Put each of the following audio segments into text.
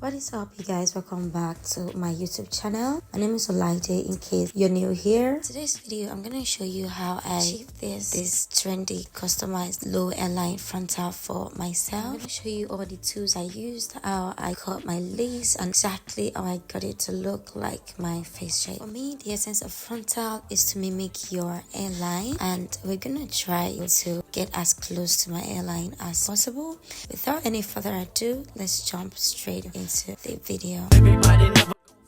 What is up, you guys? Welcome back to my YouTube channel. My name is Olaide. In case you're new here, today's video I'm gonna show you how I achieved this trendy customized low hairline frontal for myself. I'm gonna show you all the tools I used, how I cut my lace, and exactly how I got it to look like my face shape. For me, the essence of frontal is to mimic your hairline, and we're gonna try to get as close to my hairline as possible. Without any further ado, let's jump straight into the video.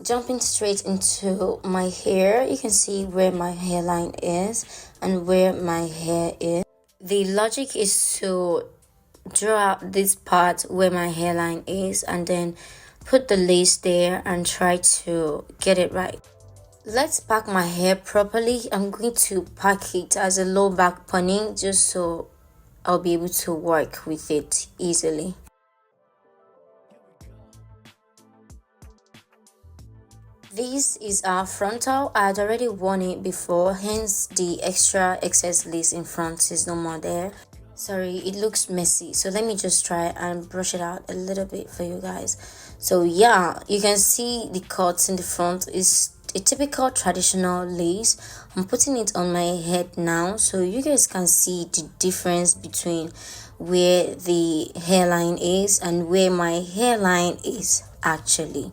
Jumping straight into my hair, you can see where my hairline is and where my hair is. The logic is to draw out this part where my hairline is and then put the lace there and try to get it right. Let's pack my hair properly. I'm going to pack it as a low back pony just so I'll be able to work with it easily. This is our frontal. I had already worn it before, hence the extra excess lace in front is no more there. Sorry, it looks messy, so let me just try and brush it out a little bit for you guys. So yeah, you can see the cuts in the front is a typical traditional lace. I'm putting it on my head now so you guys can see the difference between where the hairline is and where my hairline is actually.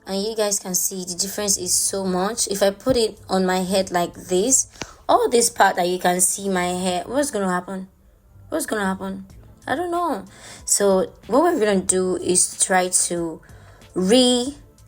And you guys can see the difference is so much. If I put it on my head like this, all this part that you can see my hair, what's gonna happen? What's gonna happen? I don't know. So what we're gonna do is try to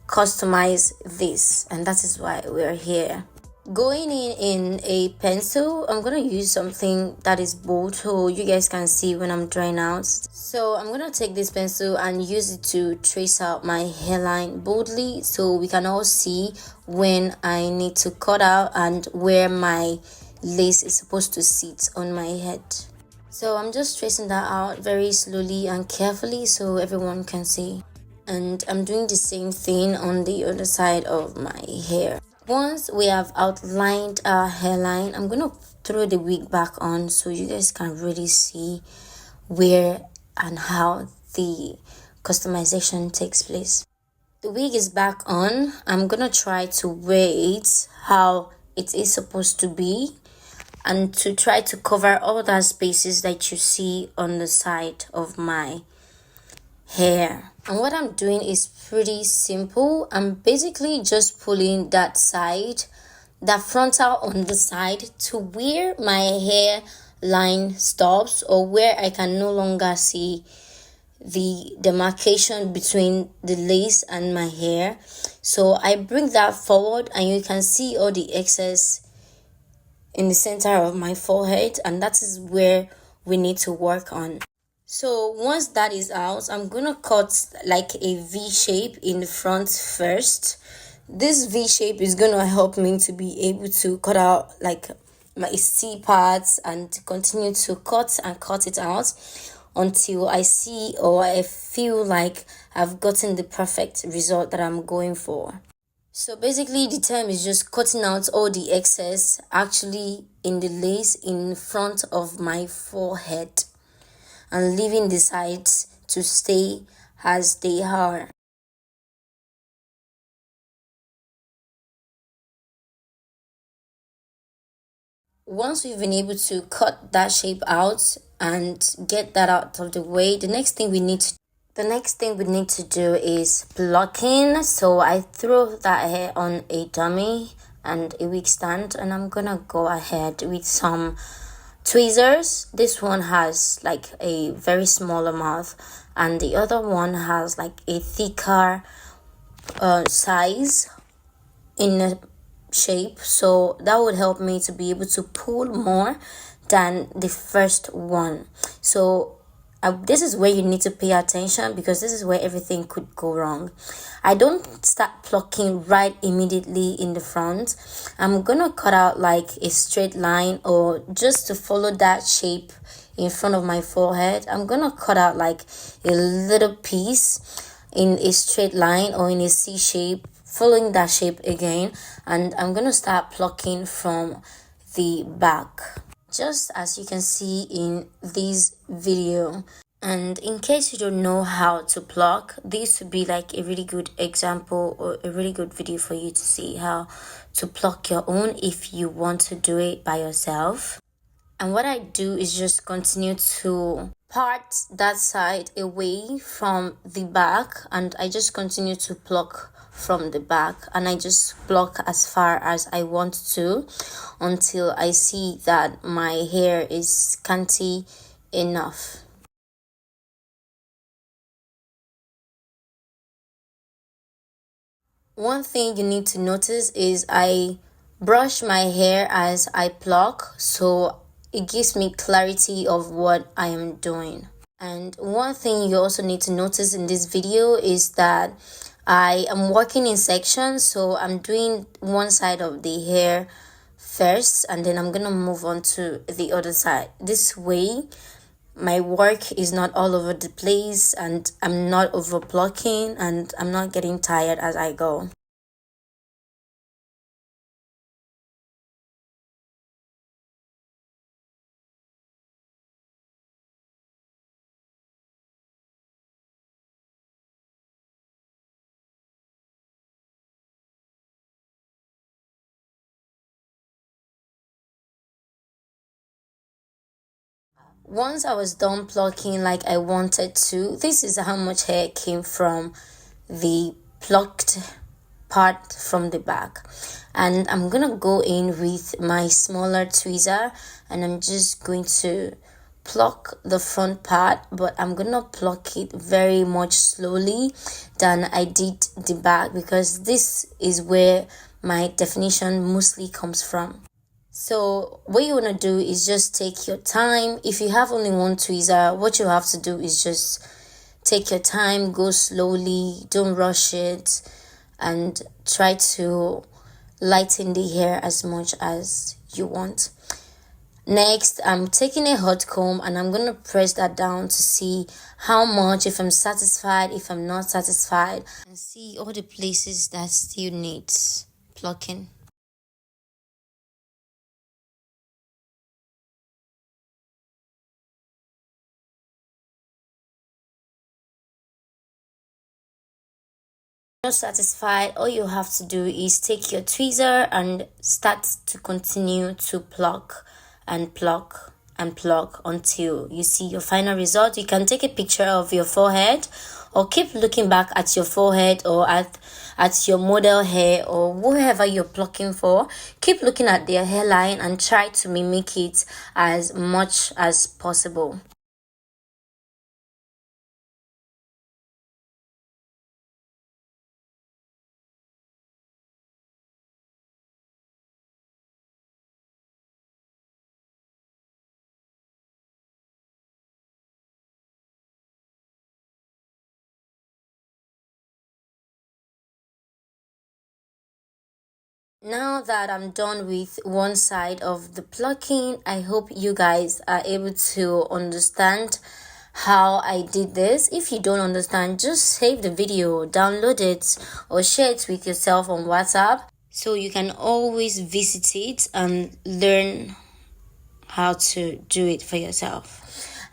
customize this, and that is why we're here. Going in a pencil, I'm gonna use something that is bold so you guys can see when I'm drawing out. So I'm gonna take this pencil and use it to trace out my hairline boldly so we can all see when I need to cut out and where my lace is supposed to sit on my head. So I'm just tracing that out very slowly and carefully so everyone can see. And I'm doing the same thing on the other side of my hair. Once we have outlined our hairline, I'm gonna throw the wig back on so you guys can really see where and how the customization takes place. The wig is back on. I'm gonna try to wear it how it is supposed to be and to try to cover all the spaces that you see on the side of my hair. And what I'm doing is pretty simple. I'm basically just pulling that frontal on the side to where my hair line stops or where I can no longer see the demarcation between the lace and my hair. So I bring that forward and you can see all the excess in the center of my forehead, and that is where we need to work on. So once that is out, I'm gonna cut like a V shape in the front first. This V shape is gonna help me to be able to cut out like my C parts and continue to cut it out until I see or I feel like I've gotten the perfect result that I'm going for. So basically the term is just cutting out all the excess actually in the lace in front of my forehead and leaving the sides to stay as they are. Once we've been able to cut that shape out and get that out of the way, the next thing we need to do is plucking. So I throw that hair on a dummy and a wig stand, and I'm gonna go ahead with some tweezers. This one has like a very smaller mouth and the other one has like a thicker size in a shape, so that would help me to be able to pull more than the first one. So this is where you need to pay attention because this is where everything could go wrong. I don't start plucking right immediately in the front. I'm gonna cut out like a straight line, or just to follow that shape in front of my forehead, I'm gonna cut out like a little piece in a straight line or in a C shape, following that shape again, and I'm gonna start plucking from the back. Just as you can see in this video, And in case you don't know how to pluck, this would be like a really good example or a really good video for you to see how to pluck your own if you want to do it by yourself. And what I do is just continue to part that side away from the back, and I just continue to pluck from the back, and I just pluck as far as I want to until I see that my hair is scanty enough. One thing you need to notice is I brush my hair as I pluck, so it gives me clarity of what I am doing. And one thing you also need to notice in this video is that I am working in sections, so I'm doing one side of the hair first and then I'm gonna move on to the other side. This way my work is not all over the place and I'm not over plucking and I'm not getting tired as I go. Once I was done plucking like I wanted to, this is how much hair came from the plucked part from the back. And I'm gonna go in with my smaller tweezer and I'm just going to pluck the front part, but I'm gonna pluck it very much slowly than I did the back because this is where my definition mostly comes from. So what you want to do is just take your time. If you have only one tweezer, what you have to do is just take your time, go slowly, don't rush it, and try to lighten the hair as much as you want. Next, I'm taking a hot comb and I'm going to press that down to see how much, if I'm satisfied, if I'm not satisfied, and see all the places that still needs plucking. Not satisfied, all you have to do is take your tweezer and start to continue to pluck and pluck and pluck until you see your final result. You can take a picture of your forehead or keep looking back at your forehead or at your model hair or whoever you're plucking for. Keep looking at their hairline and try to mimic it as much as possible. Now that I'm done with one side of the plucking, I hope you guys are able to understand how I did this. If you don't understand, just save the video, download it, or share it with yourself on WhatsApp so you can always visit it and learn how to do it for yourself.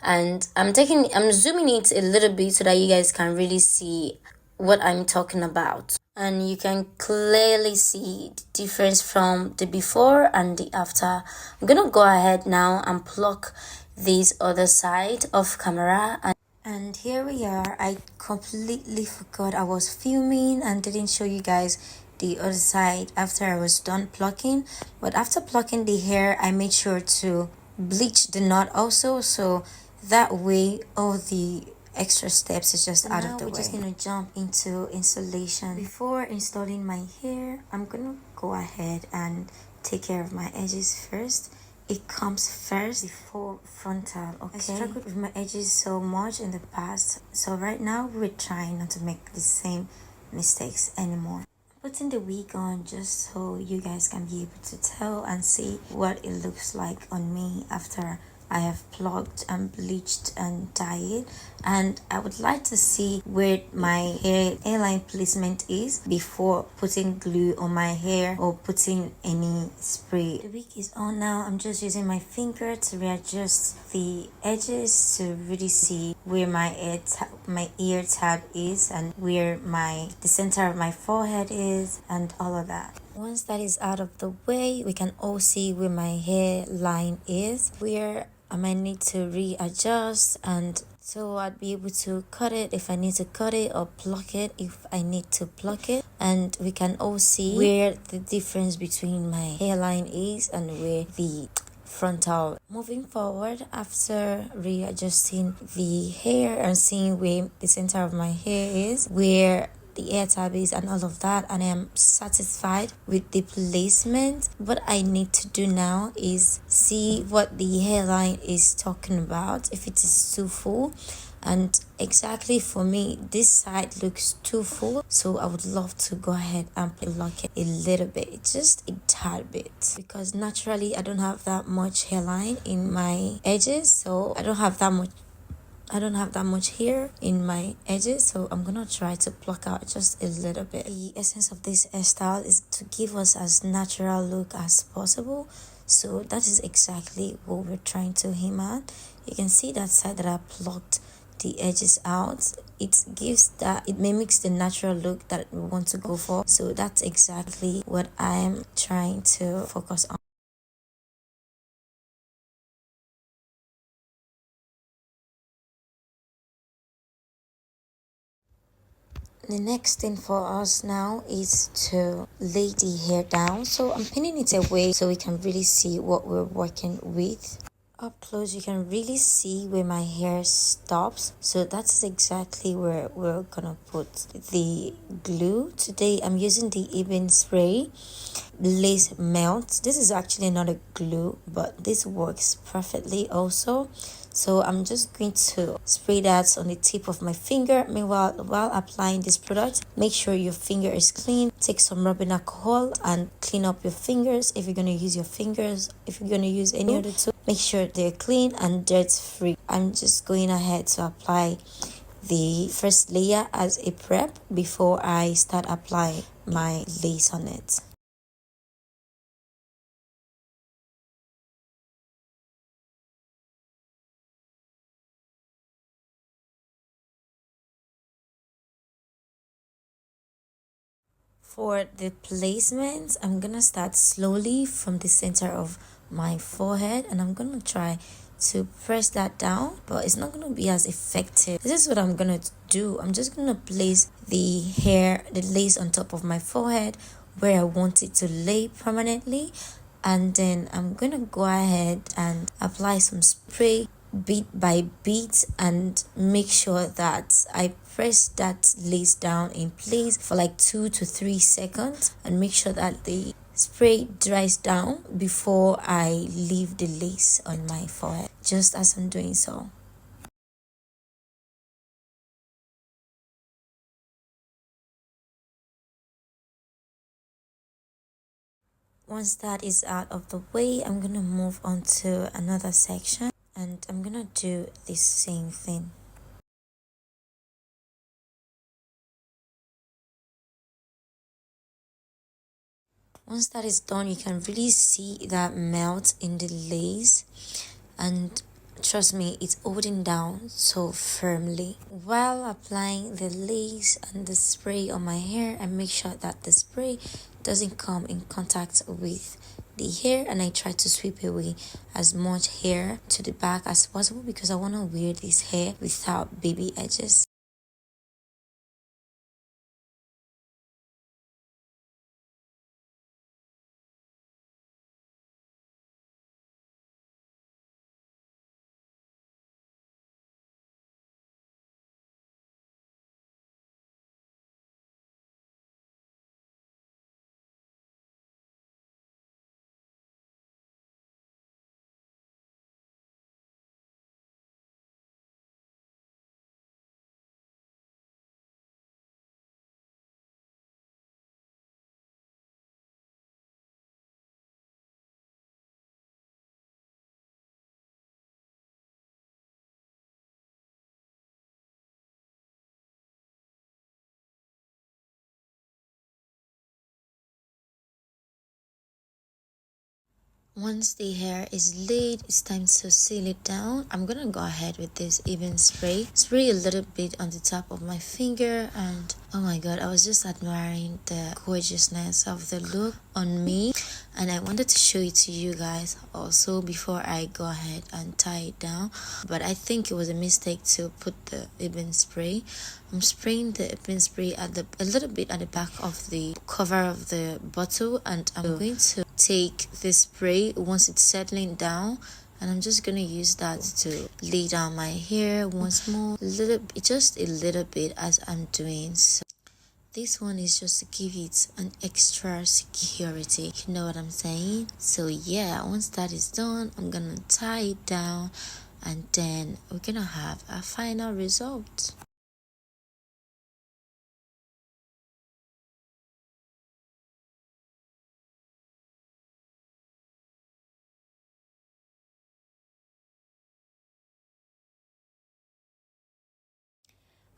And I'm zooming it a little bit so that you guys can really see what I'm talking about, and you can clearly see the difference from the before and the after. I'm gonna go ahead now and pluck this other side off camera, and here we are. I completely forgot I was filming and didn't show you guys the other side after I was done plucking. But after plucking the hair, I made sure to bleach the knot also, so that way all the extra steps is just out of the way. We're just gonna jump into installation. Before installing my hair, I'm gonna go ahead and take care of my edges first. It comes first before frontal, okay? I struggled with my edges so much in the past, so right now we're trying not to make the same mistakes anymore. Putting the wig on just so you guys can be able to tell and see what it looks like on me after I have plucked and bleached and dyed, and I would like to see where my hairline placement is before putting glue on my hair or putting any spray. The wig is on now. I'm just using my finger to readjust the edges to really see where my ear tab is and where the center of my forehead is and all of that. Once that is out of the way, we can all see where my hairline is, where I might need to readjust, and so I'd be able to cut it if I need to cut it or pluck it if I need to pluck it. And we can all see where the difference between my hairline is and where the frontal. Moving forward, after readjusting the hair and seeing where the center of my hair is, where the air tab is and all of that, and I am satisfied with the placement. What I need to do now is see what the hairline is talking about, if it is too full. And exactly for me, this side looks too full, so I would love to go ahead and block it a little bit, just a tad bit, because naturally I don't have that much hairline in my edges, so I don't have that much hair in my edges, so I'm gonna try to pluck out just a little bit. The essence of this hairstyle is to give us as natural look as possible, so that is exactly what we're trying to aim at. You can see that side that I plucked the edges out. It mimics the natural look that we want to go for, so that's exactly what I'm trying to focus on. The next thing for us now is to lay the hair down. So I'm pinning it away so we can really see what we're working with. Up close, you can really see where my hair stops. So that's exactly where we're gonna put the glue. Today I'm using the Eben spray lace melt. This is actually not a glue, but this works perfectly also. So I'm just going to spray that on the tip of my finger. Meanwhile, while applying this product, make sure your finger is clean. Take some rubbing alcohol and clean up your fingers. If you're going to use your fingers, if you're going to use any other tool, make sure they're clean and dirt free. I'm just going ahead to apply the first layer as a prep before I start applying my lace on it. For the placement, I'm gonna start slowly from the center of my forehead, and I'm gonna try to press that down, but it's not gonna be as effective. This is what I'm gonna do. I'm just gonna place the lace on top of my forehead where I want it to lay permanently, and then I'm gonna go ahead and apply some spray bit by bit and make sure that I press that lace down in place for like 2 to 3 seconds and make sure that the spray dries down before I leave the lace on my forehead, just as I'm doing so. Once that is out of the way, I'm gonna move on to another section and I'm gonna do the same thing. Once that is done, you can really see that melt in the lace, and trust me, it's holding down so firmly. While applying the lace and the spray on my hair, I make sure that the spray doesn't come in contact with the hair, and I try to sweep away as much hair to the back as possible because I want to wear this hair without baby edges. Once the hair is laid, it's time to seal it down. I'm gonna go ahead with this even spray a little bit on the top of my finger, and oh my god, I was just admiring the gorgeousness of the look on me, and I wanted to show it to you guys also before I go ahead and tie it down. But I think it was a mistake to put the even spray. I'm spraying the even spray at a little bit at the back of the cover of the bottle, and I'm going to take this spray once it's settling down, and I'm just gonna use that to lay down my hair once more, just a little bit as I'm doing so. This one is just to give it an extra security, you know what I'm saying? So yeah, once that is done, I'm gonna tie it down, and then we're gonna have a final result.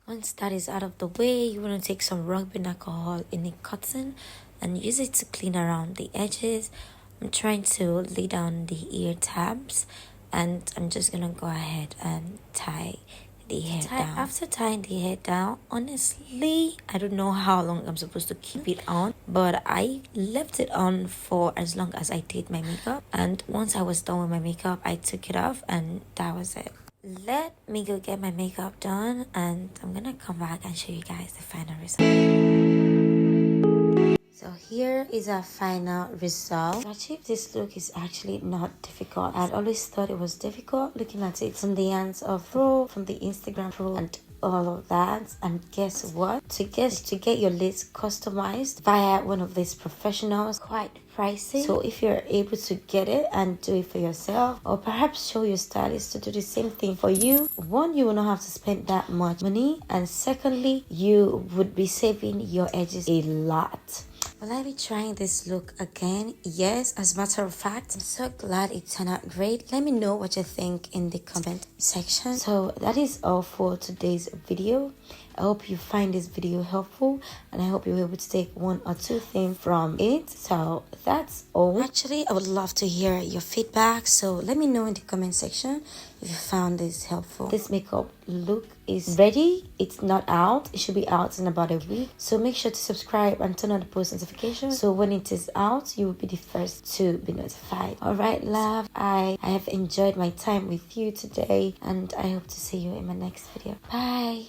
Once that is out of the way, you want to take some rubbing alcohol in a cotton and use it to clean around the edges. I'm trying to lay down the ear tabs, and I'm just gonna go ahead and tie the hair down. After tying the hair down, honestly, I don't know how long I'm supposed to keep it on, but I left it on for as long as I did my makeup, and once I was done with my makeup, I took it off, and that was it. Let me go get my makeup done, and I'm gonna come back and show you guys the final result. So here is our final result. To achieve this look is actually not difficult. I'd always thought it was difficult looking at it from the hands of pro, from the Instagram pro, and all of that. And guess what? To get your lids customized via one of these professionals, quite pricey. So if you're able to get it and do it for yourself, or perhaps show your stylist to do the same thing for you, one, you will not have to spend that much money, and secondly, you would be saving your edges a lot. Will I be trying this look again? Yes, as a matter of fact. I'm so glad it turned out great. Let me know what you think in the comment section. So that is all for today's video. I hope you find this video helpful, and I hope you're able to take one or two things from it. So that's all. Actually, I would love to hear your feedback, so let me know in the comment section if you found this helpful. This makeup look is ready. It's not out. It should be out in about a week, so make sure to subscribe and turn on the post notifications, so when it is out, you will be the first to be notified. All right, love, I have enjoyed my time with you today, and I hope to see you in my next video. Bye.